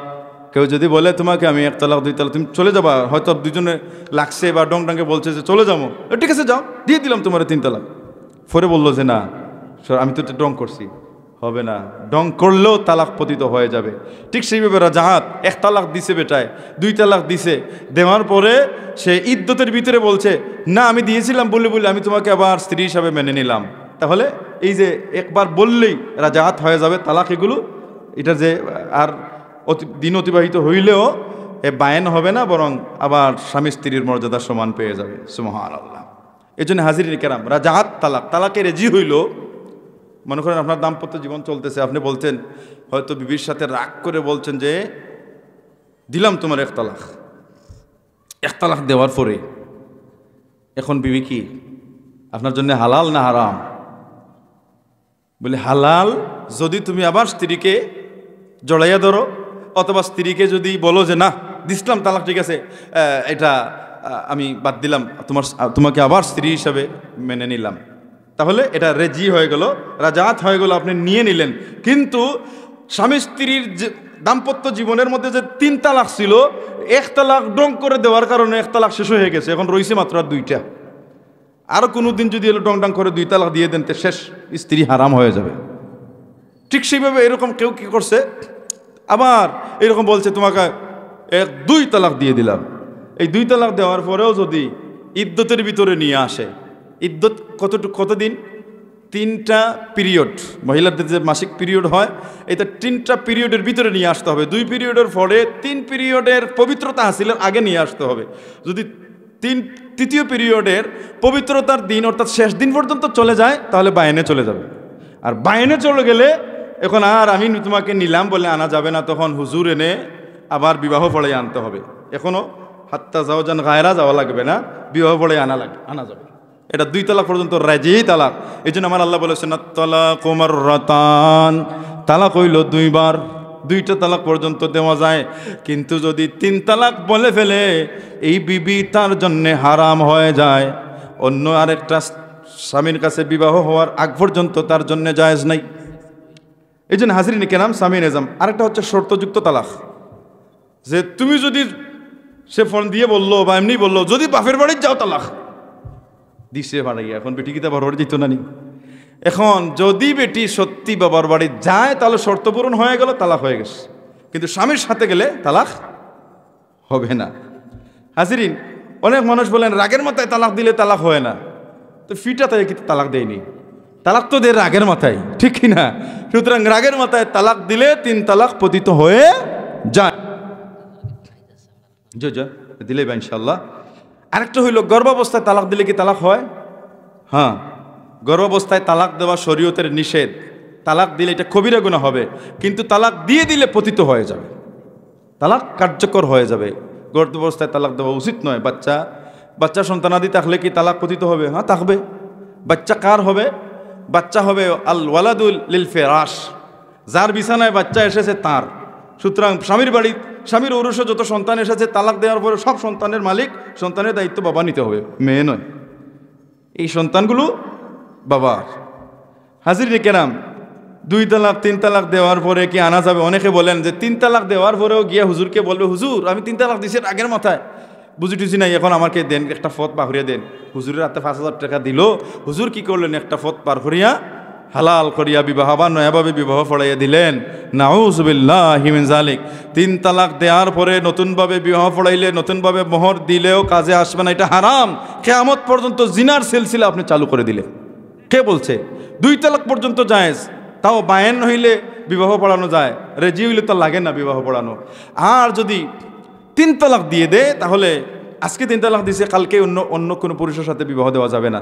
কেউ যদি বলে তোমাকে আমি 1 তালাক 2 তালাক, তুমি চলে যাবা, হয়তো দুজনে লাগছে বা ডং ডাঙ্গে বলছে যে চলে যাবো, ঠিক আছে যাও, দিয়ে দিলাম তোমার 3 তালাক। পরে বললো যে না আমি তো ডং করছি, হবে না, ডং করলেও তালাক পতিত হয়ে যাবে। ঠিক সেইভাবে রাজাহাত 1 তালাক দিছে বেটায়, 2 তালাক দিছে, দেওয়ার পরে সে ইদ্যতের ভিতরে বলছে না আমি দিয়েছিলাম বলে আমি তোমাকে আবার স্ত্রী হিসাবে মেনে নিলাম, তাহলে এই যে একবার বললেই রাজাহাত হয়ে যাবে তালাক। এগুলো এটা যে আর দিন অতিবাহিত হইলেও এ বায়েন হবে না, বরং আবার স্বামী স্ত্রীর মর্যাদা সমান পেয়ে যাবে। সুবহানাল্লাহ। এই জন্য হাজিরিন কেরাম, রাজাহাত তালাক, তালাকে রেজি হইল। মনে করেন আপনার দাম্পত্য জীবন চলতেছে, আপনি বলছেন হয়তো বিবির সাথে রাগ করে বলছেন যে দিলাম তোমার 1 তালাক। 1 তালাক দেওয়ার পরে এখন বিবি কি আপনার জন্য হালাল না হারাম? বলে হালাল যদি তুমি আবার স্ত্রীকে জড়াইয়া ধরো, অথবা স্ত্রীকে যদি বলো যে না দিসলাম তালাক, ঠিক আছে এটা আমি বাদ দিলাম, তোমাকে আবার স্ত্রী হিসাবে মেনে নিলাম, তাহলে এটা রেজি হয়ে গেল, রাজাত হয়ে গেল, আপনি নিয়ে নিলেন। কিন্তু স্বামী স্ত্রীর যে দাম্পত্য জীবনের মধ্যে যে 3 তালাক ছিল, 1 তালাক ডং করে দেওয়ার কারণে 1 তালাক শেষ হয়ে গেছে, এখন রয়েছে মাত্র 2টা। আরও কোনো দিন যদি এলো ডং ডাং করে 2 তালাক দিয়ে দেন, তো শেষ, স্ত্রী হারাম হয়ে যাবে। ঠিক সেইভাবে এরকম কেউ কি করছে, আবার এরকম বলছে তোমাকে 2 তালাক দিয়ে দিলাম। এই 2 তালাক দেওয়ার পরেও যদি ইদ্যতের ভিতরে নিয়ে আসে, ইদ্যত কতদিন? 3টা পিরিয়ড, মহিলাদের যে মাসিক পিরিয়ড হয়, এটা 3টা পিরিয়ডের ভিতরে নিয়ে আসতে হবে। 2 পিরিয়ডের পরে 3 পিরিয়ডের পবিত্রতা হাসিলের আগে নিয়ে আসতে হবে। যদি তৃতীয় পিরিয়ডের পবিত্রতার দিন অর্থাৎ শেষ দিন পর্যন্ত চলে যায়, তাহলে বায়েনে চলে যাবে। আর বায়েনে চলে গেলে এখন আর আমি তোমাকে নিলাম বলে আনা যাবে না, তখন হুজুর এনে আবার বিবাহ পড়াই আনতে হবে। এখনও হাত্তা যাও যান গায়রা যাওয়া লাগবে না, বিবাহ পড়াই আনা যাবে। এটা 2 তালাক পর্যন্ত রাজি তালাক। এই জন্য আমার আল্লাহ বলেছেন তালাক মাররাতান, তালাক হইল 2 বার, 2টা তালাক পর্যন্ত দেওয়া যায়। কিন্তু যদি 3 তালাক বলে ফেলে, এই বিবি তার জন্যে হারাম হয়ে যায়, অন্য আরেকটা স্বামীর কাছে বিবাহ হওয়ার আগ পর্যন্ত তার জন্য জায়েজ নাই। এই জন্য হাজিরিন কেরাম, স্বামী নিজাম। আরেকটা হচ্ছে শর্তযুক্ত তালাক, যে তুমি যদি সে ফোন দিয়ে বললো বা এমনি বললো যদি বাপের বাড়ির যাও তালাক দিছে বাড়াইয়া, এখন বেটি কি তা বাবার বাড়ি যেত না নি? এখন যদি বেটি সত্যি বাবার বাড়ি যায়, তাহলে শর্ত পূরণ হয়ে গেল, তালাক হয়ে গেছে। কিন্তু স্বামীর সাথে গেলে তালাক হবে না। হাজিরিন, অনেক মানুষ বলেন রাগের মাথায় তালাক দিলে তালাক হয় না, তো ফিটা তাই কিন্তু তালাক দেয়নি, তালাক তো দেয় রাগের মাথায়, ঠিক কিনা? সুতরাং রাগের মাথায় তালাক দিলে 3 তালাক পতিত হয়ে যায়। দিলে বা ইনশাল্লাহ। আরেকটা হইল গর্ভাবস্থায় তালাক দিলে কি তালাক হয়? হ্যাঁ, গর্ভাবস্থায় তালাক দেওয়া শরীয়তের নিষেধ। তালাক দিলে এটা কবিরা গুনাহ হবে, কিন্তু তালাক দিয়ে দিলে পতিত হয়ে যাবে, তালাক কার্যকর হয়ে যাবে। গর্ভাবস্থায় তালাক দেওয়া উচিত নয়। বাচ্চা সন্তানাদি থাকলে কি তালাক পতিত হবে? হ্যাঁ, থাকবে। বাচ্চা কার হবে? বাচ্চা হবে আল ওয়ালাদুল লিল ফিরাশ, যার বিছানায় বাচ্চা এসেছে তার। সুতরাং স্বামীর বাড়ি, স্বামীর ঔরসে যত সন্তান এসেছে, তালাক দেওয়ার পরে সব সন্তানের মালিক, সন্তানের দায়িত্ব বাবা নিতে হবে, মেয়ে নয়। এই সন্তানগুলো বাবার। হাজিরিন কেরাম, 2 তালাক 3 তালাক দেওয়ার পরে কি আনা যাবে? অনেকে বলেন যে 3 তালাক দেওয়ার পরেও গিয়া হুজুরকে বলবে, হুজুর আমি 3 তালাক দিছি আগের মাথায়, বুঝি টুঝি নাই, এখন আমাকে দেন, একটা ফত পাহরিয়া দেন। হুজুরের হাতে 5,000 টাকা দিল, হুজুর কি করলেন? একটা ফত পার করিয়া হালাল করিয়া বিবাহ বা নয়াভাবে বিবাহ পড়াইয়া দিলেন। নাউযুবিল্লাহি মিন যালিক। 3 তালাক দেওয়ার পরে নতুনভাবে বিবাহ পড়াইলে, নতুনভাবে মোহর দিলেও কাজে আসবে না, এটা হারাম। কিয়ামত পর্যন্ত জিনার সিলসিলা আপনি চালু করে দিলেন। কে বলছে? 2 তালাক পর্যন্ত জায়েজ, তাও বায়েন হইলে বিবাহ পড়ানো যায়, রেজি হইলে তো লাগে না বিবাহ পড়ানো। আর যদি 3 তালাক দিয়ে দেয়, তাহলে আজকে 3 তালাক দিছে, কালকে অন্য কোনো পুরুষের সাথে বিবাহ দেওয়া যাবে না।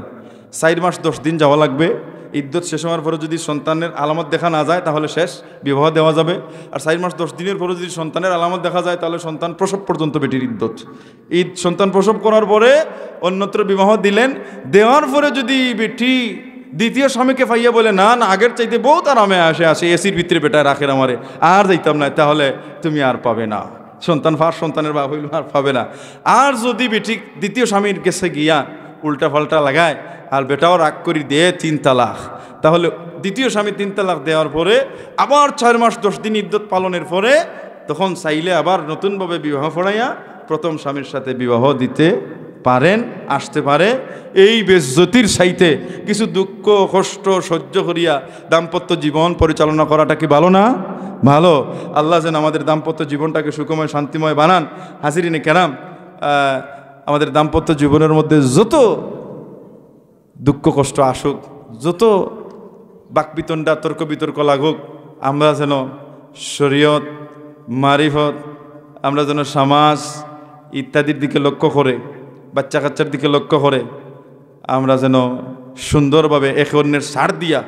4 মাস 10 দিন যাওয়া লাগবে। ইদ্যত শেষ হওয়ার পরে যদি সন্তানের আলামত দেখা না যায়, তাহলে শেষ, বিবাহ দেওয়া যাবে। আর 4 মাস 10 দিনের পরে যদি সন্তানের আলামত দেখা যায়, তাহলে সন্তান প্রসব পর্যন্ত বেটির ইদ্যত। সন্তান প্রসব করার পরে অন্যত্র বিবাহ দিলেন। দেওয়ার পরে যদি বেটি দ্বিতীয় স্বামীকে পাইয়া বলে না না আগের চাইতে বহুত আরামে আসে এসির ভিতরে বেটায় রাখেন আমারে, আর যাইতাম না, তাহলে তুমি আর পাবে না সন্তান, ফার্স্ট সন্তানের বাপ হইল আর পাবে না। আর যদি বেটি দ্বিতীয় স্বামীর কাছে গিয়া উল্টা পাল্টা লাগায়, আর বেটাও রাগ করি দেয় 3 তালাক, তাহলে দ্বিতীয় স্বামী 3 তালাক দেওয়ার পরে আবার 4 মাস 10 দিন ইদ্যত পালনের পরে তখন চাইলে আবার নতুনভাবে বিবাহ পড়াইয়া প্রথম স্বামীর সাথে বিবাহ দিতে পারেন, আসতে পারে। এই বেজ্জতির সাইতে কিছু দুঃখ কষ্ট সহ্য করিয়া দাম্পত্য জীবন পরিচালনা করাটা কি ভালো না? ভালো। আল্লাহ যেন আমাদের দাম্পত্য জীবনটাকে সুখময় শান্তিময় বানান। হাজিরিনে কেরাম, আমাদের দাম্পত্য জীবনের মধ্যে যত দুঃখ কষ্ট আসুক, যত বাকবিতণ্ডা তর্ক বিতর্ক লাগুক, আমরা যেন শরীয়ত, মারিফত, আমরা যেন সমাজ ইত্যাদির দিকে লক্ষ্য করে, বাচ্চা কাচ্চার দিকে লক্ষ্য করে আমরা যেন সুন্দরভাবে একে অন্যের সার দিয়া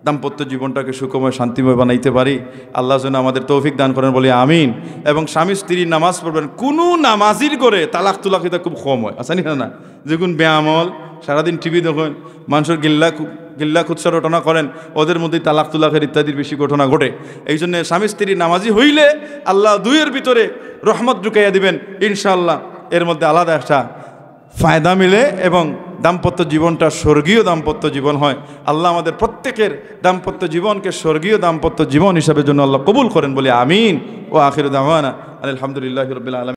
দাম্পত্য জীবনটাকে সুখময় শান্তিময় বানাইতে পারি। আল্লাহ যেন আমাদের তৌফিক দান করেন, বলি আমিন। এবং স্বামী স্ত্রী নামাজ পড়বেন, কোনো নামাজির করে তালাক তুলাক এটা খুব কম হয়, আসানি না? যেগুন ব্যায়ামল সারাদিন টিভি দেখেন, মানুষের গিল্লা খুৎসা ঘটনা করেন, ওদের মধ্যেই তালাক তুলাকের ইত্যাদির বেশি ঘটনা ঘটে। এই জন্য স্বামী স্ত্রী নামাজি হইলে আল্লাহ দুইয়ের ভিতরে রহমত ঢুকাইয়া দিবেন ইনশাআল্লাহ। এর মধ্যে আলাদা একটা ফায়দা মিলে এবং দাম্পত্য জীবনটা স্বর্গীয় দাম্পত্য জীবন হয়। আল্লাহ আমাদের প্রত্যেকের দাম্পত্য জীবনকে স্বর্গীয় দাম্পত্য জীবন হিসাবে জন্য আল্লাহ কবুল করেন, বলে আমিন। ও আখির দাওয়ানা আলহামদুলিল্লাহি রাব্বিল আলামিন।